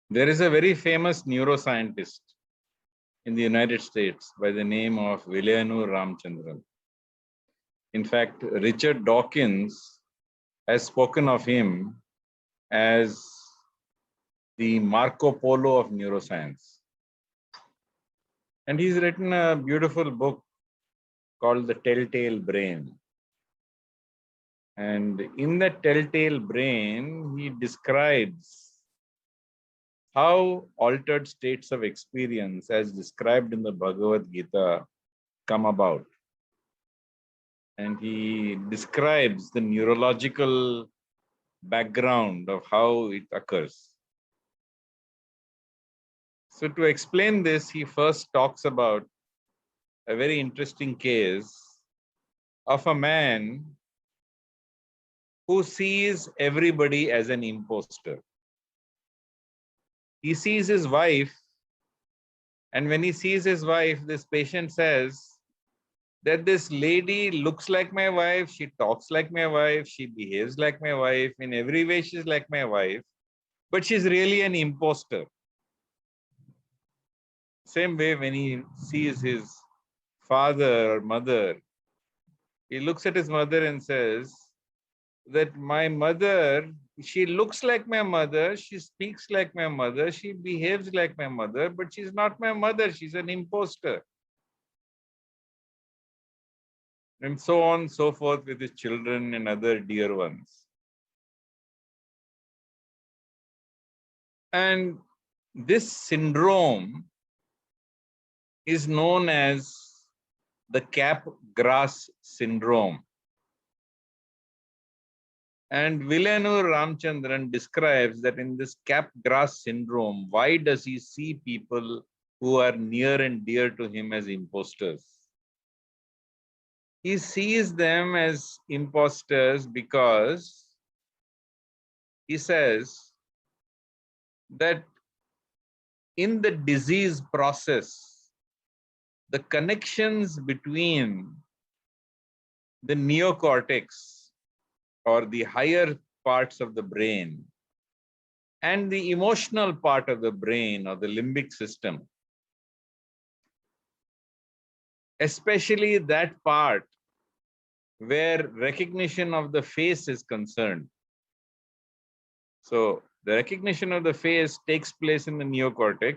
There is a very famous neuroscientist in the United States by the name of Vilayanu Ramchandran. In fact, Richard Dawkins has spoken of him as the Marco Polo of neuroscience. And he's written a beautiful book called The Telltale Brain. And in that Telltale Brain, he describes how altered states of experience, as described in the Bhagavad-Gita, come about. And he describes the neurological background of how it occurs. So to explain this, he first talks about a very interesting case of a man who sees everybody as an imposter. He sees his wife, and when he sees his wife, this patient says that this lady looks like my wife, she talks like my wife, she behaves like my wife, in every way she's like my wife, but she's really an imposter. Same way when he sees his father or mother, he looks at his mother and says that my mother, she looks like my mother, she speaks like my mother, she behaves like my mother, but she's not my mother, she's an imposter. And so on, so forth with his children and other dear ones. And this syndrome is known as the Capgras syndrome. And Vilayanu Ramchandran describes that in this Capgras syndrome, why does he see people who are near and dear to him as imposters? He sees them as imposters because he says that in the disease process, the connections between the neocortex or the higher parts of the brain and the emotional part of the brain or the limbic system, especially that part where recognition of the face is concerned. So the recognition of the face takes place in the neocortex,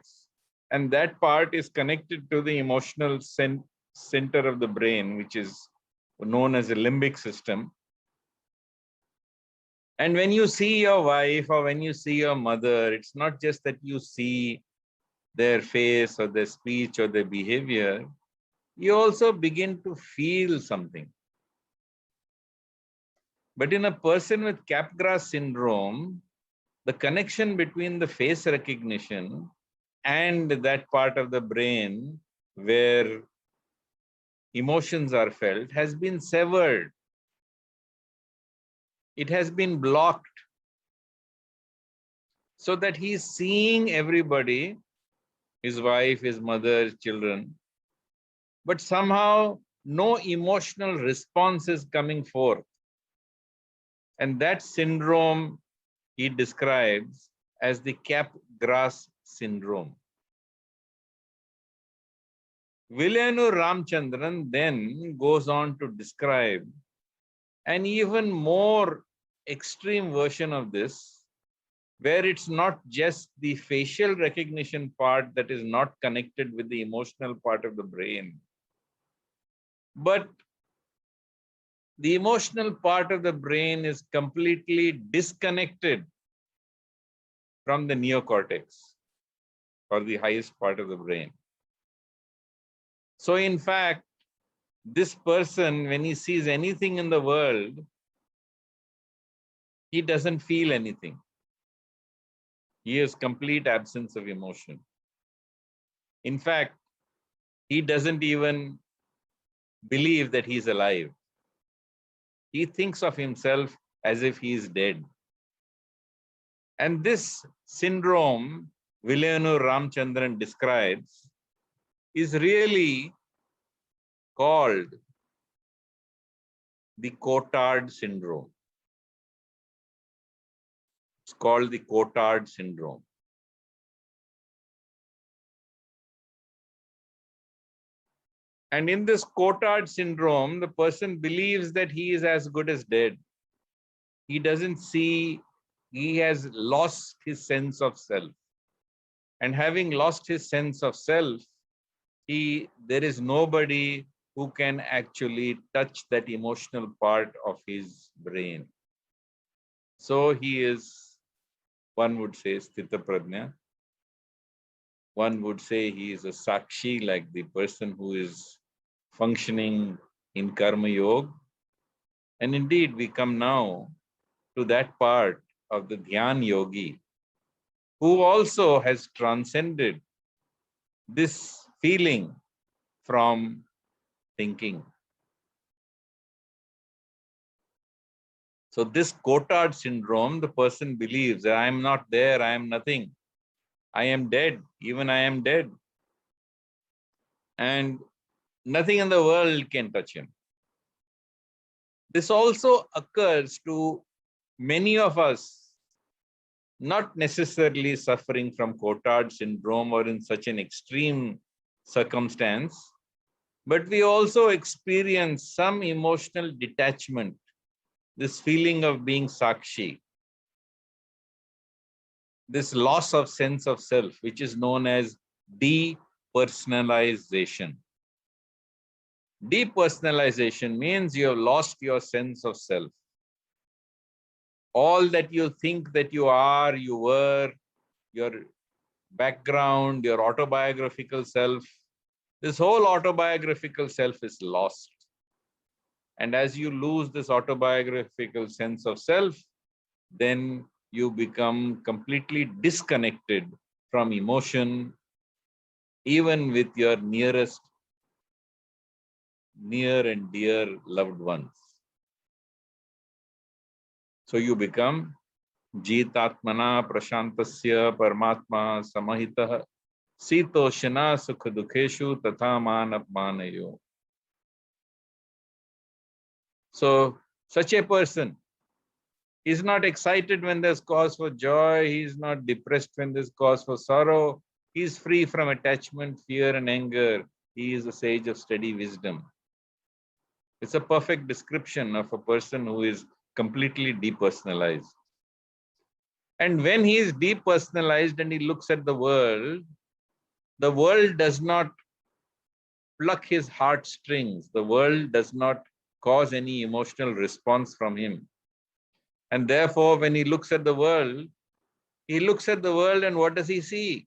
and that part is connected to the emotional center of the brain, which is known as the limbic system. And when you see your wife or when you see your mother, it's not just that you see their face or their speech or their behavior, you also begin to feel something. But in a person with Capgras syndrome, the connection between the face recognition and that part of the brain where emotions are felt has been severed. It has been blocked, so that he's seeing everybody, his wife, his mother, his children, but somehow no emotional response is coming forth. And that syndrome he describes as the Capgras syndrome. Vilayanu Ramchandran then goes on to describe an even more extreme version of this, where it's not just the facial recognition part that is not connected with the emotional part of the brain, but the emotional part of the brain is completely disconnected from the neocortex or the highest part of the brain. So in fact, this person, when he sees anything in the world, he doesn't feel anything. He has complete absence of emotion. In fact, he doesn't even believe that he's alive. He thinks of himself as if he is dead. And this syndrome Vilayanu Ramchandran describes is really called the Cotard Syndrome. It's called the Cotard Syndrome. And in this Cotard syndrome, the person believes that he is as good as dead. He doesn't see, he has lost his sense of self. And having lost his sense of self, there is nobody who can actually touch that emotional part of his brain. So he is, one would say, Sthita Prajna. One would say he is a Sakshi, like the person who is functioning in Karma Yoga. And indeed, we come now to that part of the Dhyana Yogi who also has transcended this feeling from thinking. So this Cotard syndrome, the person believes that I am not there, I am nothing, I am dead, even I am dead. And nothing in the world can touch him. This also occurs to many of us, not necessarily suffering from Cotard syndrome or in such an extreme circumstance, but we also experience some emotional detachment, this feeling of being Sakshi, this loss of sense of self, which is known as depersonalization. Depersonalization means you have lost your sense of self. All that you think that you are, you were, your background, your autobiographical self, this whole autobiographical self is lost. And as you lose this autobiographical sense of self, then you become completely disconnected from emotion, even with your near and dear loved ones. So you become Jitatmana Prashantasya Paramatma Samahitah Sitoshana Sukha Dukheshu Tatha Man Apmanayo. So such a person is not excited when there's cause for joy. He is not depressed when there's cause for sorrow. He is free from attachment, fear, and anger. He is a sage of steady wisdom. It's a perfect description of a person who is completely depersonalized. And when he is depersonalized and he looks at the world does not pluck his heartstrings. The world does not cause any emotional response from him. And therefore, when he looks at the world and what does he see?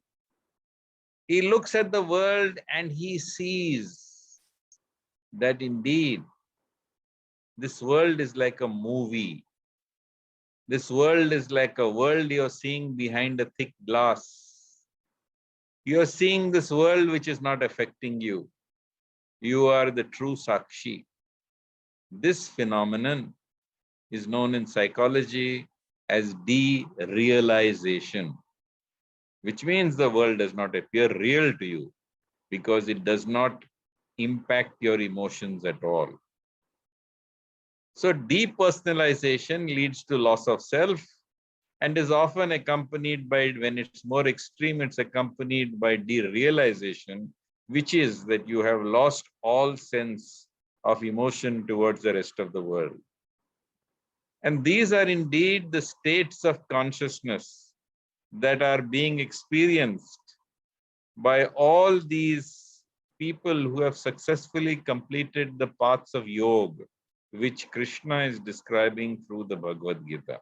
He looks at the world and he sees that indeed this world is like a movie. This world is like a world you're seeing behind a thick glass. You're seeing this world which is not affecting you. You are the true Sakshi. This phenomenon is known in psychology as derealization, which means the world does not appear real to you because it does not impact your emotions at all. So depersonalization leads to loss of self and is often accompanied by, when it's more extreme, it's accompanied by derealization, which is that you have lost all sense of emotion towards the rest of the world. And these are indeed the states of consciousness that are being experienced by all these people who have successfully completed the paths of yoga, which Krishna is describing through the Bhagavad-Gita.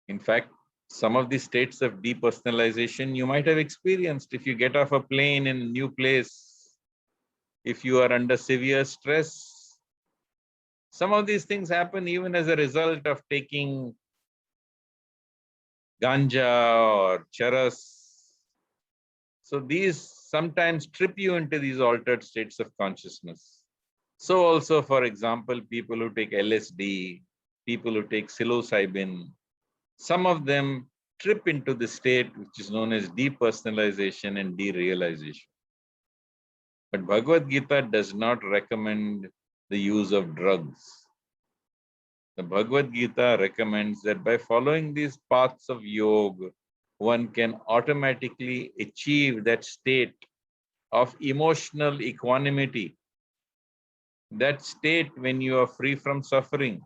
In fact, some of the states of depersonalization you might have experienced if you get off a plane in a new place, if you are under severe stress. Some of these things happen even as a result of taking ganja or charas. So these sometimes trip you into these altered states of consciousness. So also, for example, people who take LSD, people who take psilocybin, some of them trip into the state which is known as depersonalization and derealization. But Bhagavad Gita does not recommend the use of drugs. The Bhagavad Gita recommends that by following these paths of yoga, one can automatically achieve that state of emotional equanimity, that state when you are free from suffering,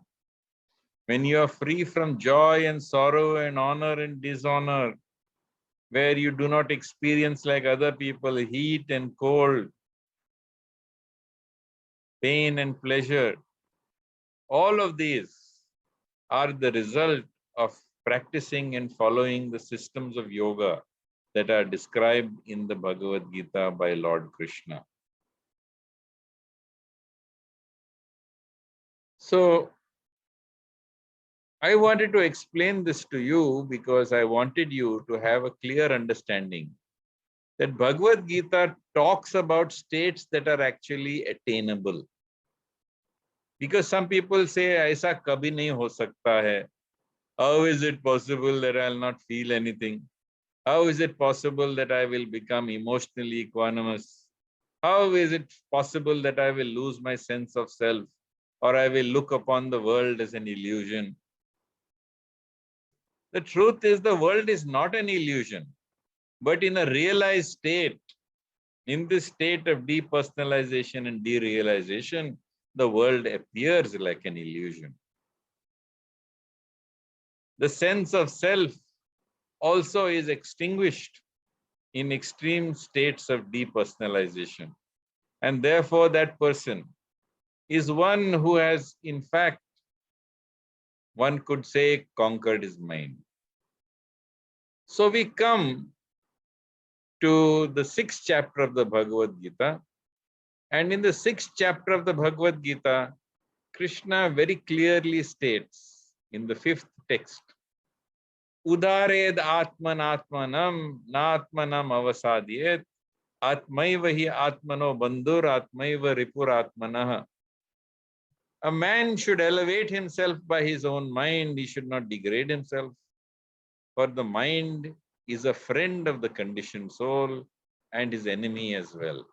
when you are free from joy and sorrow and honor and dishonor, where you do not experience like other people heat and cold, pain and pleasure. All of these are the result of practicing and following the systems of yoga that are described in the Bhagavad-Gita by Lord Krishna. So, I wanted to explain this to you because I wanted you to have a clear understanding that Bhagavad-Gita talks about states that are actually attainable. Because some people say, "Aisa kabhi nahi ho sakta hai." How is it possible that I'll not feel anything? How is it possible that I will become emotionally equanimous? How is it possible that I will lose my sense of self, or I will look upon the world as an illusion? The truth is, the world is not an illusion, but in a realized state, in this state of depersonalization and derealization, the world appears like an illusion. The sense of self also is extinguished in extreme states of depersonalization. And therefore, that person is one who has, in fact, one could say, conquered his mind. So we come to the 6th chapter of the Bhagavad-Gita. And in the 6th chapter of the Bhagavad-Gita, Krishna very clearly states in the 5th text, Udared atmanatmanam natmanam avasadyet atmaiva hi atmano bandhur atmaiva ripur atmanah. A man should elevate himself by his own mind. He should not degrade himself. For the mind is a friend of the conditioned soul and his enemy as well.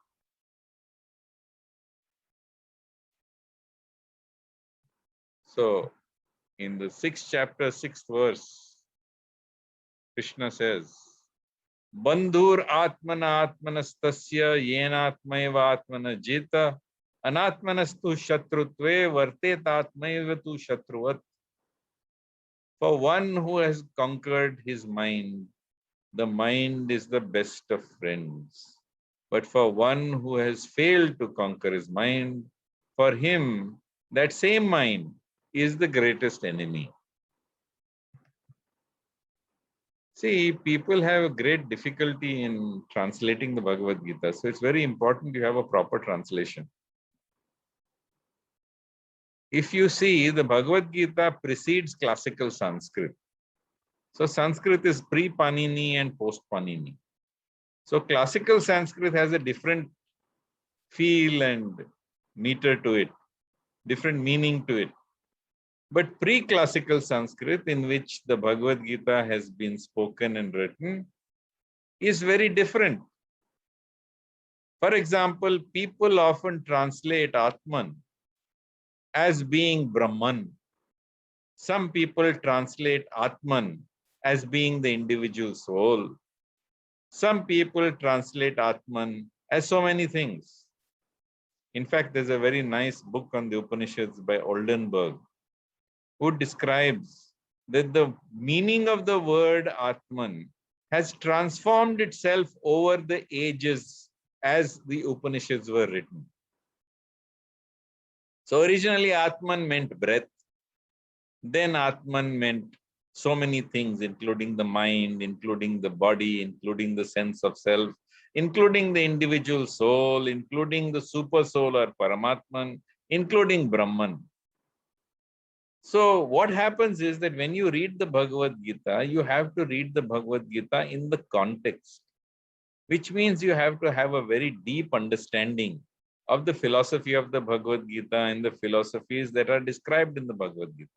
So, in the 6th chapter, 6th verse, Krishna says, Bandhur atmana atmanastasya yenatmaiva atmana jita anatmanastu shatrutve vartet atmaiva tu shatruvat. For one who has conquered his mind, the mind is the best of friends. But for one who has failed to conquer his mind, for him, that same mind is the greatest enemy. See, people have a great difficulty in translating the Bhagavad Gita. So it's very important you have a proper translation. If you see, the Bhagavad Gita precedes classical Sanskrit. So Sanskrit is pre-Panini and post-Panini. So classical Sanskrit has a different feel and meter to it, different meaning to it. But pre-classical Sanskrit, in which the Bhagavad Gita has been spoken and written, is very different. For example, people often translate Atman as being Brahman. Some people translate Atman as being the individual soul. Some people translate Atman as so many things. In fact, there's a very nice book on the Upanishads by Oldenburg, who describes that the meaning of the word Atman has transformed itself over the ages as the Upanishads were written. So originally Atman meant breath. Then Atman meant so many things, including the mind, including the body, including the sense of self, including the individual soul, including the super soul or Paramatman, including Brahman. So what happens is that when you read the Bhagavad Gita, you have to read the Bhagavad Gita in the context, which means you have to have a very deep understanding of the philosophy of the Bhagavad Gita and the philosophies that are described in the Bhagavad Gita.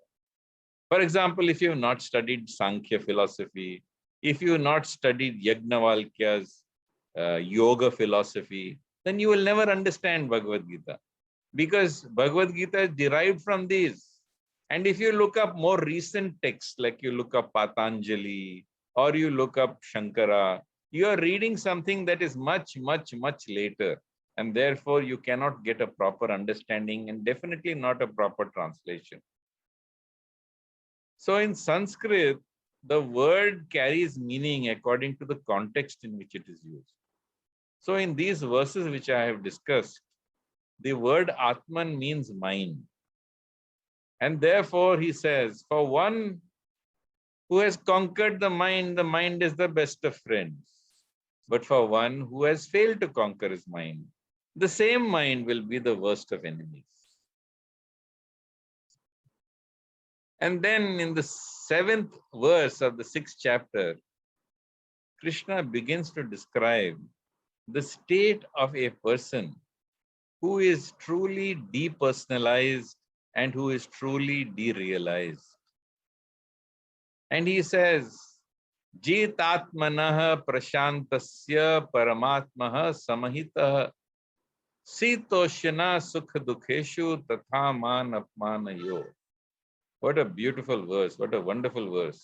For example, if you have not studied Sankhya philosophy, if you have not studied Yajnavalkya's yoga philosophy, then you will never understand Bhagavad Gita, because Bhagavad Gita is derived from these. And if you look up more recent texts, like you look up Patanjali or you look up Shankara, you are reading something that is much, much, much later. And therefore, you cannot get a proper understanding and definitely not a proper translation. So in Sanskrit, the word carries meaning according to the context in which it is used. So in these verses which I have discussed, the word Atman means mind. And therefore, he says, for one who has conquered the mind is the best of friends. But for one who has failed to conquer his mind, the same mind will be the worst of enemies. And then in the 7th verse of the 6th chapter, Krishna begins to describe the state of a person who is truly depersonalized and who is truly derealized. And he says, Jitatmanah prashantasya paramatmah samahitah sitoshana sukha dukheshu tatha man apmanayo. What a beautiful verse, what a wonderful verse.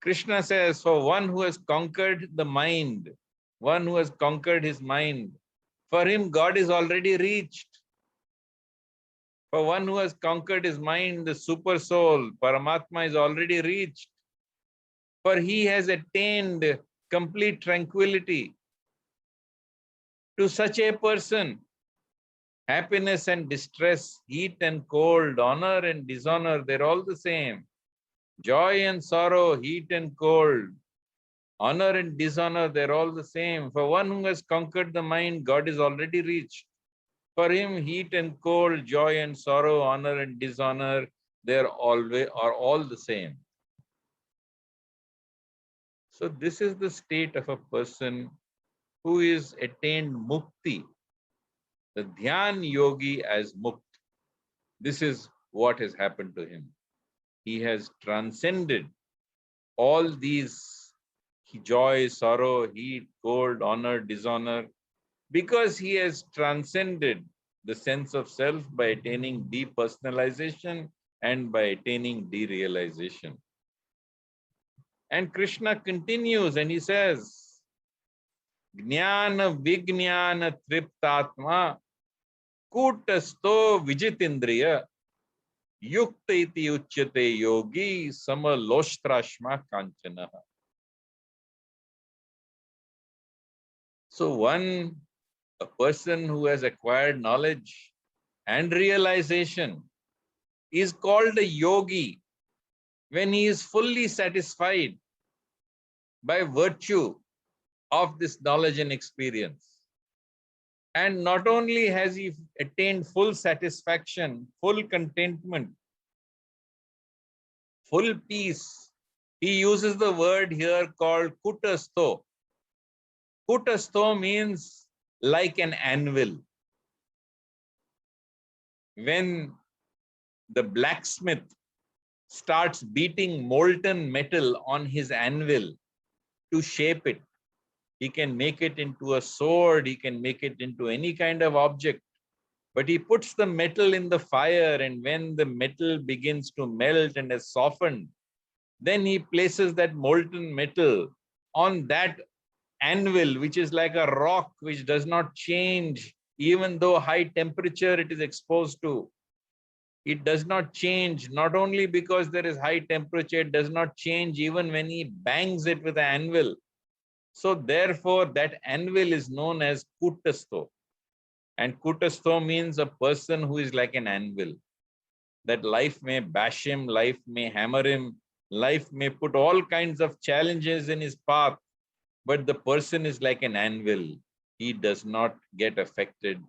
Krishna says, for one who has conquered the mind, one who has conquered his mind, for him God is already reached. For one who has conquered his mind, the super soul, Paramatma, is already reached. For he has attained complete tranquility. To such a person, happiness and distress, heat and cold, honor and dishonor, they're all the same. Joy and sorrow, heat and cold, honor and dishonor, they're all the same. For one who has conquered the mind, God is already reached. For him, heat and cold, joy and sorrow, honor and dishonor, are all the same. So this is the state of a person who is attained mukti, the Dhyana Yogi as Mukt. This is what has happened to him. He has transcended all these joy, sorrow, heat, cold, honor, dishonor, because he has transcended the sense of self by attaining depersonalization and by attaining derealization. And Krishna continues and he says, Jnana Vijnana Triptatma Kutasto Vijitindriya Yukta iti uchyate yogi samaloshrashma kanchana. So a person who has acquired knowledge and realization is called a yogi when he is fully satisfied by virtue of this knowledge and experience. And not only has he attained full satisfaction, full contentment, full peace, he uses the word here called kutasto. Kutasto means like an anvil. When the blacksmith starts beating molten metal on his anvil to shape it, he can make it into a sword, he can make it into any kind of object. But he puts the metal in the fire, and when the metal begins to melt and has softened, then he places that molten metal on that anvil, which is like a rock which does not change, even though high temperature it is exposed to. It does not change, not only because there is high temperature, it does not change even when he bangs it with an anvil. So therefore, that anvil is known as kutasto. And kutasto means a person who is like an anvil. That life may bash him, life may hammer him, life may put all kinds of challenges in his path, but the person is like an anvil. He does not get affected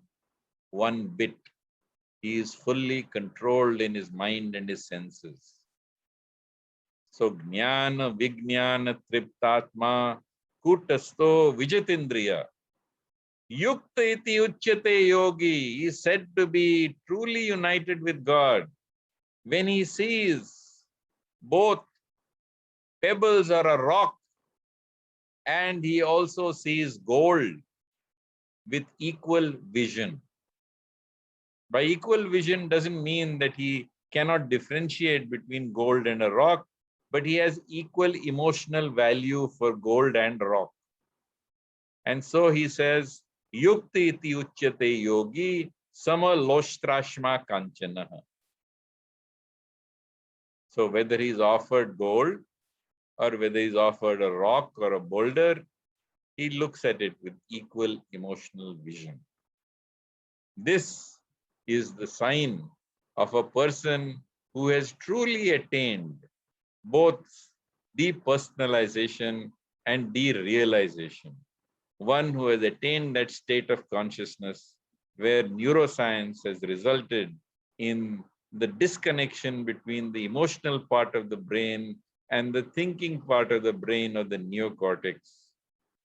one bit. He is fully controlled in his mind and his senses. So, Jnana Vijnana Triptatma Kutasto Vijitindriya Yukta iti uchyate yogi is said to be truly united with God when he sees both pebbles or a rock, and he also sees gold with equal vision. By equal vision doesn't mean that he cannot differentiate between gold and a rock, but he has equal emotional value for gold and rock. And so he says, Yukti iti uchyate yogi sama loshtrashma kanchanaha. So whether he's offered gold or whether he's offered a rock or a boulder, he looks at it with equal emotional vision. This is the sign of a person who has truly attained both depersonalization and derealization. One who has attained that state of consciousness where neuroscience has resulted in the disconnection between the emotional part of the brain and the thinking part of the brain or the neocortex,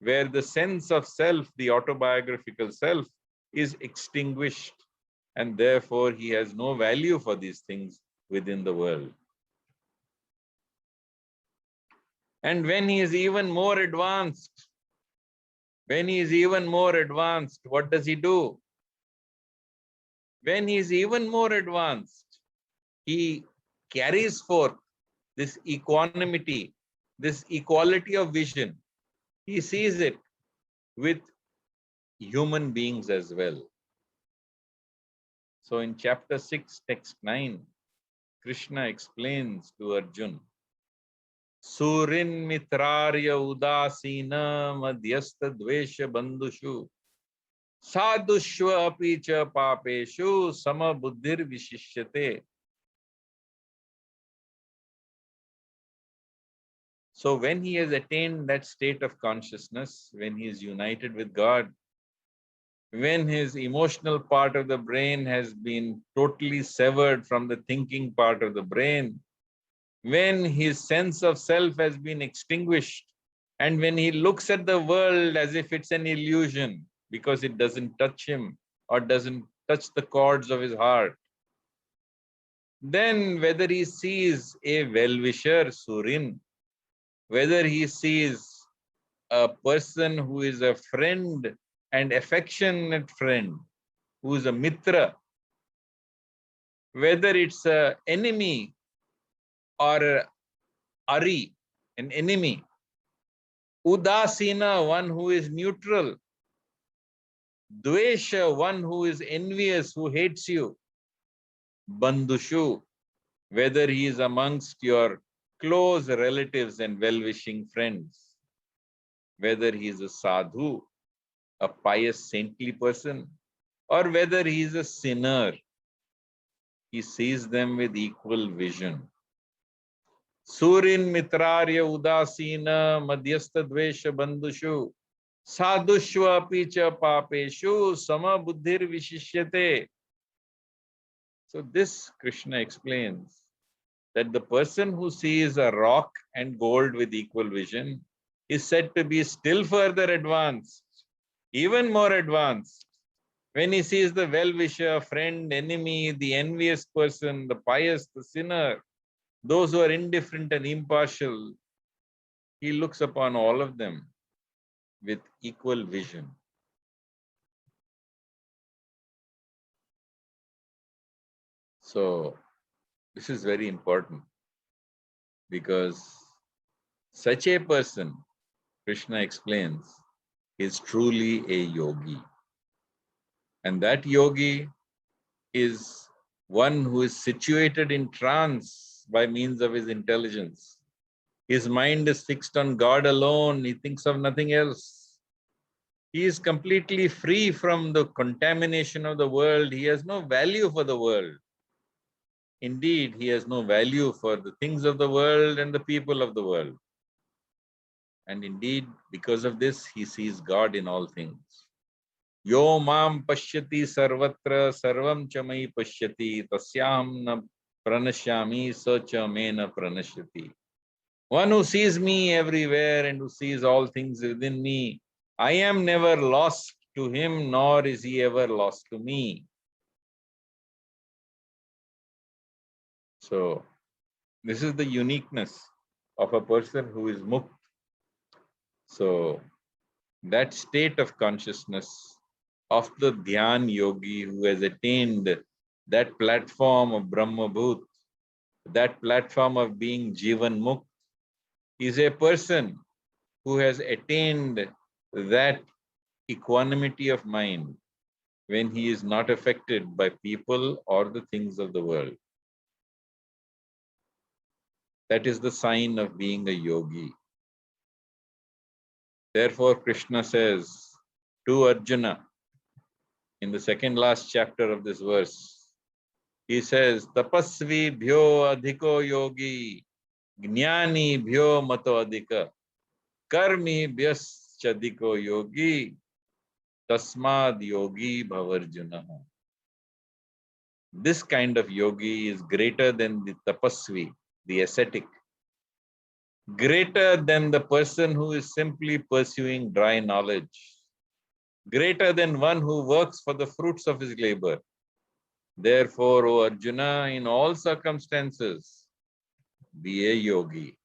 where the sense of self, the autobiographical self, is extinguished, and therefore he has no value for these things within the world. And when he is even more advanced, what does he do? When he is even more advanced, he carries forth this equanimity, this equality of vision. He sees it with human beings as well. So in chapter 6, text 9, Krishna explains to Arjun, Surin mitrarya udasina madhyastha dvesha bandhushu sadhushva api cha papeshu sama buddhir vishishyate. So when he has attained that state of consciousness, when he is united with God, when his emotional part of the brain has been totally severed from the thinking part of the brain, when his sense of self has been extinguished, and when he looks at the world as if it's an illusion because it doesn't touch him or doesn't touch the chords of his heart, then whether he sees a well-wisher, Surin, whether he sees a person who is a friend and affectionate friend, who is a mitra, whether it's an enemy or a ari, an enemy, udasina, one who is neutral, dvesha, one who is envious, who hates you, bandhushu, whether he is amongst your close relatives and well-wishing friends, whether he is a sadhu, a pious saintly person, or whether he is a sinner, he sees them with equal vision. Surin mitrarya udasina madhyastha dvesha bandhushu sadhushva picha papeshu sama buddhir vishishyate. So this Krishna explains that the person who sees a rock and gold with equal vision is said to be still further advanced, even more advanced. When he sees the well-wisher, friend, enemy, the envious person, the pious, the sinner, those who are indifferent and impartial, he looks upon all of them with equal vision. So this is very important because such a person, Krishna explains, is truly a yogi. And that yogi is one who is situated in trance by means of his intelligence. His mind is fixed on God alone. He thinks of nothing else. He is completely free from the contamination of the world. He has no value for the world. Indeed, he has no value for the things of the world and the people of the world. And indeed, because of this, he sees God in all things. Yo mam pashyati sarvatra sarvam chamai pashyati tasyam na pranashyami sacha mena pranashyati. One who sees me everywhere and who sees all things within me, I am never lost to him, nor is he ever lost to me. So, this is the uniqueness of a person who is Mukt. So, that state of consciousness of the Dhyan Yogi who has attained that platform of Brahma Bhut, that platform of being Jeevan Mukt, is a person who has attained that equanimity of mind when he is not affected by people or the things of the world. That is the sign of being a yogi. Therefore, Krishna says to Arjuna in the second last chapter of this verse, he says, Tapasvi bhyo adhiko yogi, jnani bhyo mato adhika, karmi bhyaschadiko yogi, tasmad yogi bhavarjuna. This kind of yogi is greater than the tapasvi, the ascetic, greater than the person who is simply pursuing dry knowledge, greater than one who works for the fruits of his labor. Therefore, O Arjuna, in all circumstances, be a yogi.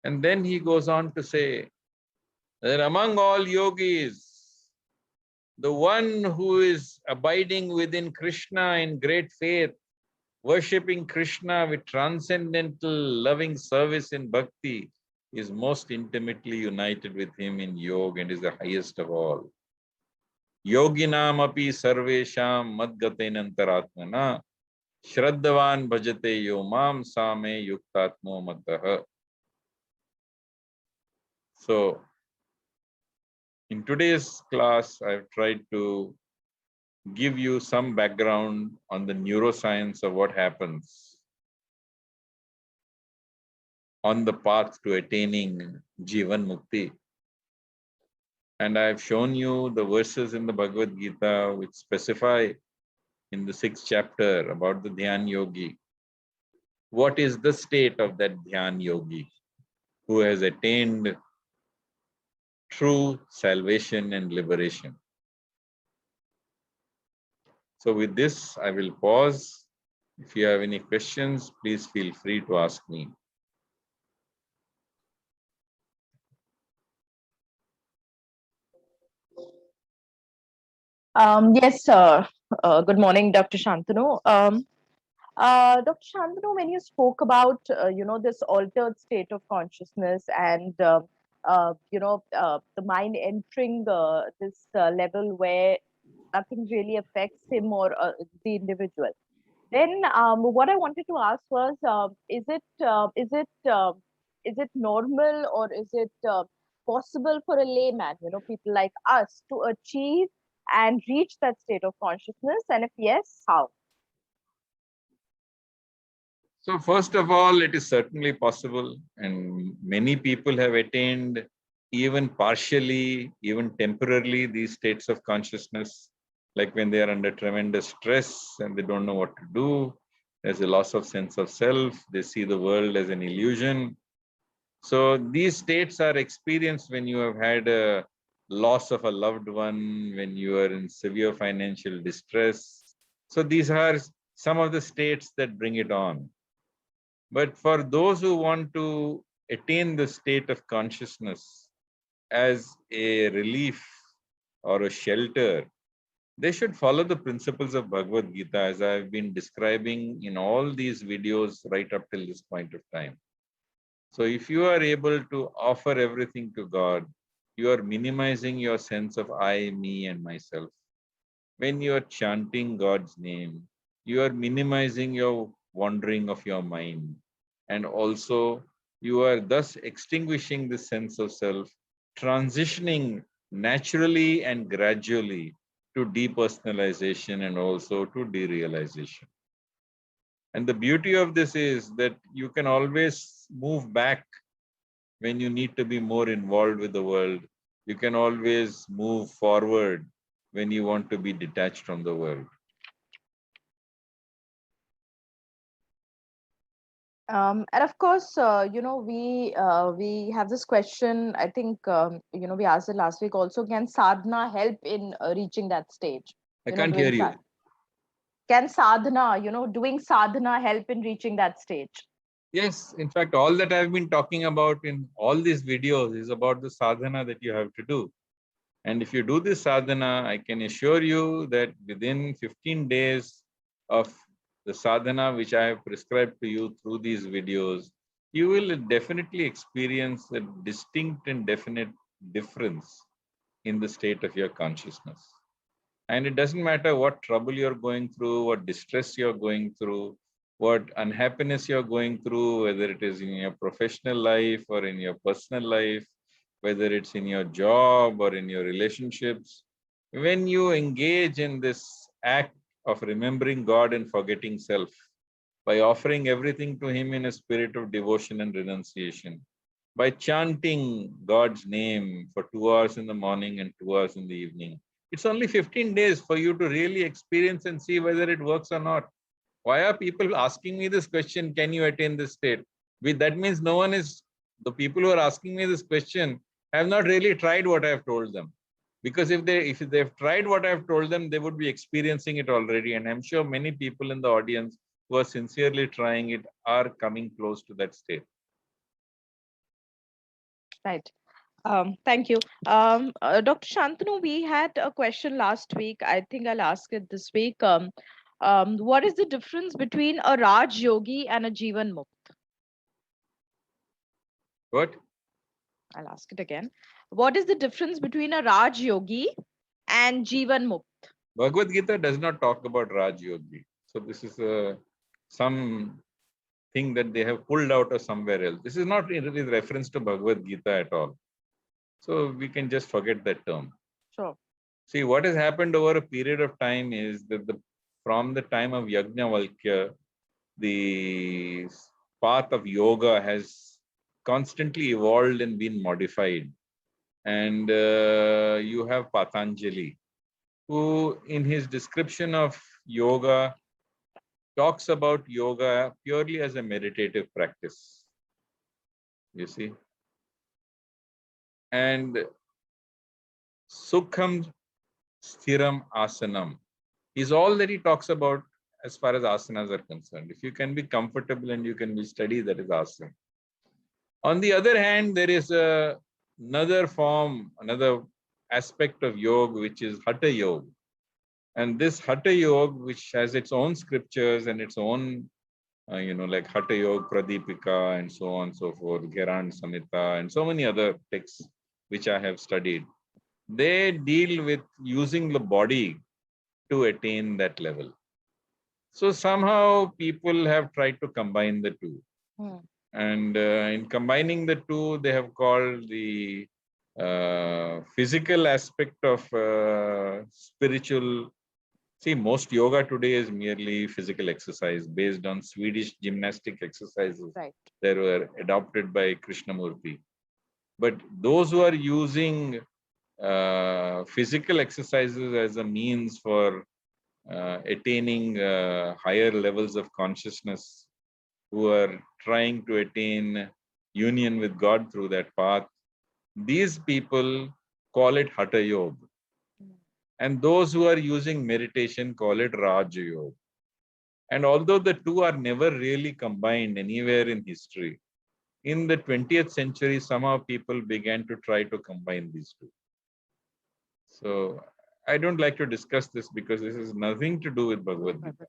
And then he goes on to say that among all yogis, the one who is abiding within Krishna in great faith, worshipping Krishna with transcendental loving service in bhakti, is most intimately united with him in yoga and is the highest of all. Yoginam api sarvesham madgatenantaratmana shraddhavan bhajate yomam same yuktatmo mataha. So, in today's class, I've tried to give you some background on the neuroscience of what happens on the path to attaining Jeevan Mukti. And I've shown you the verses in the Bhagavad-Gita which specify in the 6th chapter about the Dhyana Yogi. What is the state of that Dhyana Yogi who has attained true salvation and liberation? So with this, I will pause. If you have any questions, please feel free to ask me. Yes, sir. Good morning, Dr. Shantanu. Dr. Shantanu, when you spoke about, this altered state of consciousness and, the mind entering this level where nothing really affects him or the individual. Then, what I wanted to ask was, is it normal or is it possible for a layman, people like us, to achieve and reach that state of consciousness? And if yes, how? So first of all, it is certainly possible, and many people have attained even partially, even temporarily, these states of consciousness, like when they are under tremendous stress and they don't know what to do. There's a loss of sense of self. They see the world as an illusion. So these states are experienced when you have had a loss of a loved one, when you are in severe financial distress. So these are some of the states that bring it on. But for those who want to attain the state of consciousness as a relief or a shelter, they should follow the principles of Bhagavad-Gita as I've been describing in all these videos right up till this point of time. So if you are able to offer everything to God, you are minimizing your sense of I, me, and myself. When you are chanting God's name, you are minimizing your wandering of your mind. And also, you are thus extinguishing the sense of self, transitioning naturally and gradually to depersonalization and also to derealization. And the beauty of this is that you can always move back when you need to be more involved with the world. You can always move forward when you want to be detached from the world. And of course, we have this question. I think we asked it last week also. Can sadhana help in reaching that stage? I can't hear Doing you. sadhana. Can sadhana, doing sadhana help in reaching that stage? Yes, in fact, all that I've been talking about in all these videos is about the sadhana that you have to do. And if you do this sadhana, I can assure you that within 15 days of the sadhana which I have prescribed to you through these videos, you will definitely experience a distinct and definite difference in the state of your consciousness. And it doesn't matter what trouble you're going through, what distress you're going through, what unhappiness you're going through, whether it is in your professional life or in your personal life, whether it's in your job or in your relationships. When you engage in this act of remembering God and forgetting self, by offering everything to Him in a spirit of devotion and renunciation, by chanting God's name for 2 hours in the morning and 2 hours in the evening, it's only 15 days for you to really experience and see whether it works or not. Why are people asking me this question, can you attain this state? That means no one is, the people who are asking me this question have not really tried what I have told them. Because if they've tried what I have told them, they would be experiencing it already. And I'm sure many people in the audience who are sincerely trying it are coming close to that state. Right. Thank you. Dr. Shantanu, we had a question last week. I think I'll ask it this week. What is the difference between a Raj Yogi and a Jeevan Mukt? What? I'll ask it again. What is the difference between a Raj Yogi and Jeevan Mukt? Bhagavad-Gita does not talk about Raj Yogi. So this is some thing that they have pulled out of somewhere else. This is not with reference to Bhagavad-Gita at all. So we can just forget that term. Sure. See, what has happened over a period of time is that from the time of Yajnavalkya, the path of yoga has constantly evolved and been modified. And you have Patanjali, who in his description of yoga talks about yoga purely as a meditative practice. You see? And Sukham Sthiram Asanam is all that he talks about as far as asanas are concerned. If you can be comfortable and you can be steady, that is asana. On the other hand, there is another form, another aspect of yoga, which is Hatha Yoga. And this Hatha Yoga, which has its own scriptures and its own, like Hatha Yoga, Pradipika, and so on and so forth, Gheran Samhita, and so many other texts which I have studied. They deal with using the body to attain that level. So somehow people have tried to combine the two. And in combining the two, they have called the physical aspect of spiritual. See, most yoga today is merely physical exercise based on Swedish gymnastic exercises that were adopted by Krishnamurti. But those who are using physical exercises as a means for attaining higher levels of consciousness, who are trying to attain union with God through that path, these people call it Hatha Yoga. And those who are using meditation call it Raja Yoga. And although the two are never really combined anywhere in history, in the 20th century, somehow people began to try to combine these two. So I don't like to discuss this because this has nothing to do with Bhagavad-Gita.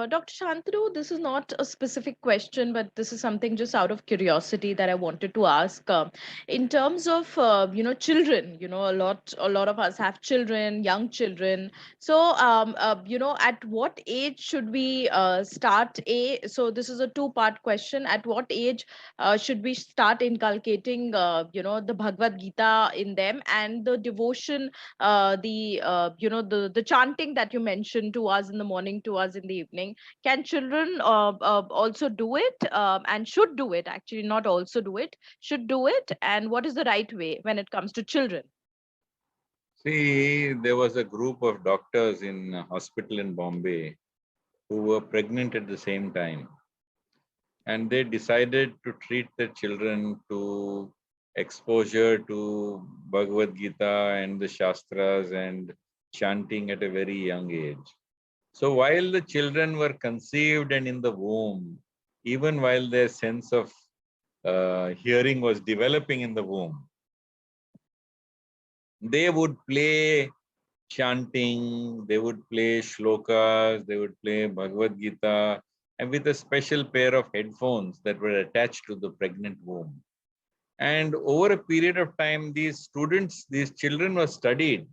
Dr. Shantanu, this is not a specific question, but this is something just out of curiosity that I wanted to ask. In terms of children, a lot of us have children, young children. So at what age should we start So this is a two-part question. At what age should we start inculcating the Bhagavad Gita in them, and the devotion, the chanting that you mentioned, 2 hours in the morning, 2 hours in the evening? Can children also do it, and should do it? Actually, not also do it, should do it. And what is the right way when it comes to children? See, there was a group of doctors in a hospital in Bombay who were pregnant at the same time. And they decided to treat their children to exposure to Bhagavad Gita and the Shastras and chanting at a very young age. So while the children were conceived and in the womb, even while their sense of hearing was developing in the womb, they would play chanting, they would play shlokas, they would play Bhagavad Gita, and with a special pair of headphones that were attached to the pregnant womb. And over a period of time, these children were studied,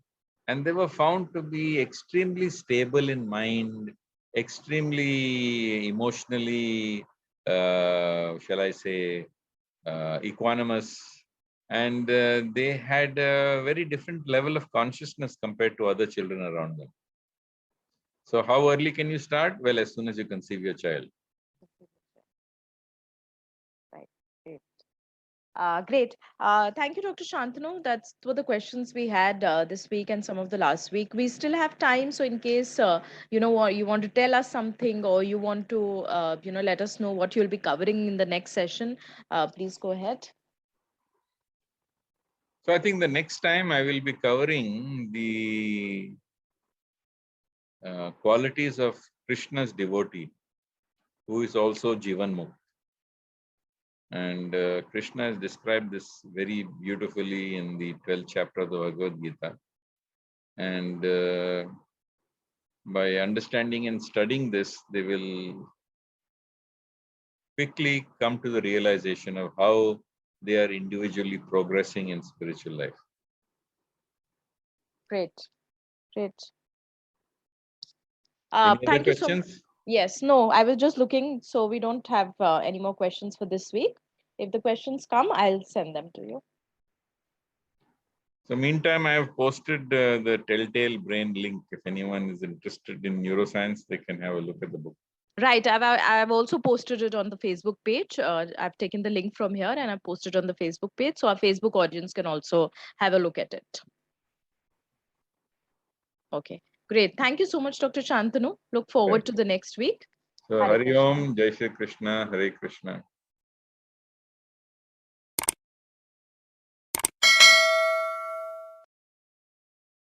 and they were found to be extremely stable in mind, extremely emotionally, shall I say, equanimous, and they had a very different level of consciousness compared to other children around them. So how early can you start? Well, as soon as you conceive your child. Right. Great. Great. Thank you, Dr. Shantanu. That's were the questions we had this week and some of the last week. We still have time, so in case you know what you want to tell us something, or you want to let us know what you'll be covering in the next session, please go ahead. So I think the next time I will be covering the qualities of Krishna's devotee, who is also Jeevan Mukta. And Krishna has described this very beautifully in the 12th chapter of the Bhagavad-Gita. And by understanding and studying this, they will quickly come to the realization of how they are individually progressing in spiritual life. Great. Great. Any other Thank you so much. questions? Yes, no, I was just looking, so we don't have any more questions for this week. If the questions come, I'll send them to you. So meantime, I have posted the Telltale Brain link. If anyone is interested in neuroscience, they can have a look at the book. Right. I've also posted it on the Facebook page. I've taken the link from here and I've posted on the Facebook page. So our Facebook audience can also have a look at it. Okay, great. Thank you so much, Dr. Shantanu. Look forward to the next week. So Hare Hari Krishna. Om, Jai Shri Krishna, Hare Krishna.